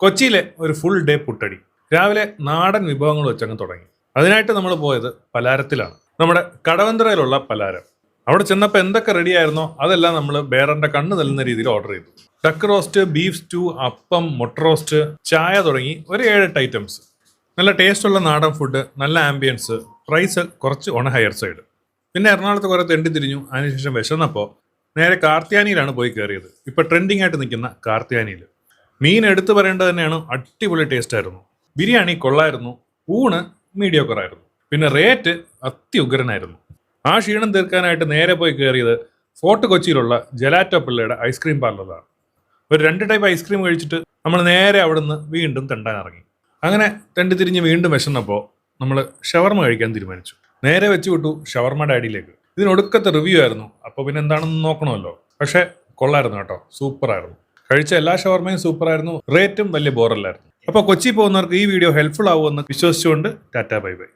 കൊച്ചിയിലെ ഒരു full day പുട്ടടി. രാവിലെ നാടൻ വിഭവങ്ങൾ വെച്ചങ്ങ് തുടങ്ങി. അതിനായിട്ട് നമ്മൾ പോയത് പലാരത്തിലാണ്. നമ്മുടെ കടവന്ത്രയിലുള്ള പലാരം. അവിടെ ചെന്നപ്പോൾ എന്തൊക്കെ റെഡി ആയിരുന്നോ അതെല്ലാം നമ്മൾ ബേറന്റെ കണ്ണ് തല്ലുന്ന രീതിയിൽ ഓർഡർ ചെയ്തു. ഡക്ക് റോസ്റ്റ്, ബീഫ് സ്റ്റൂ, അപ്പം, മുട്ട റോസ്റ്റ്, ചായ തുടങ്ങി ഒരു 7-8 ഐറ്റംസ്. നല്ല ടേസ്റ്റുള്ള നാടൻ ഫുഡ്, നല്ല ആംബിയൻസ്, പ്രൈസ് കുറച്ച് ഓൺ ഹയർ സൈഡ്. പിന്നെ എറണാകുളത്ത് കുറെ തെണ്ടി തിരിഞ്ഞു. അതിനുശേഷം വിശന്നപ്പോൾ നേരെ കാർത്തിയാനിയിലാണ് പോയി കയറിയത്. ഇപ്പൊ ട്രെൻഡിങ് ആയിട്ട് നിൽക്കുന്ന കാർത്തിയാനിയിൽ. മീൻ എടുത്തു പറയേണ്ടത് തന്നെയാണ്, അടിപൊളി ടേസ്റ്റ് ആയിരുന്നു. ബിരിയാണി കൊള്ളായിരുന്നു, ഊണ് മീഡിയോക്കറായിരുന്നു, പിന്നെ റേറ്റ് അത്യുഗ്രനായിരുന്നു. ആ ക്ഷീണം തീർക്കാനായിട്ട് നേരെ പോയി കയറിയത് ഫോർട്ട് കൊച്ചിയിലുള്ള ജലാറ്റോ പിള്ളയുടെ ഐസ്ക്രീം പാർലറിലാണ്. ഒരു 2 ടൈപ്പ് ഐസ്ക്രീം കഴിച്ചിട്ട് നമ്മൾ നേരെ അവിടുന്ന് വീണ്ടും തെണ്ടാൻ ഇറങ്ങി. അങ്ങനെ തെണ്ടി തിരിഞ്ഞ് വീണ്ടും വിശന്നപ്പോൾ നമ്മൾ ഷവർമ കഴിക്കാൻ തീരുമാനിച്ചു. നേരെ വെച്ച് വിട്ടു ഷവർമ ഡാഡിയിലേക്ക്. ഇതിനൊടുക്കത്തെ റിവ്യൂ ആയിരുന്നു, അപ്പോൾ പിന്നെ എന്താണെന്ന് നോക്കണമല്ലോ. പക്ഷേ കൊള്ളായിരുന്നു കേട്ടോ, സൂപ്പറായിരുന്നു. കഴിച്ച എല്ലാ ഷവർമയും സൂപ്പറായിരുന്നു, റേറ്റും വലിയ ബോറല്ലായിരുന്നു. അപ്പോൾ കൊച്ചി പോകുന്നവർക്ക് ഈ വീഡിയോ ഹെൽപ്ഫുൾ ആവുമെന്ന് വിശ്വസിച്ചുകൊണ്ട് ടാറ്റാ ബൈ ബൈ.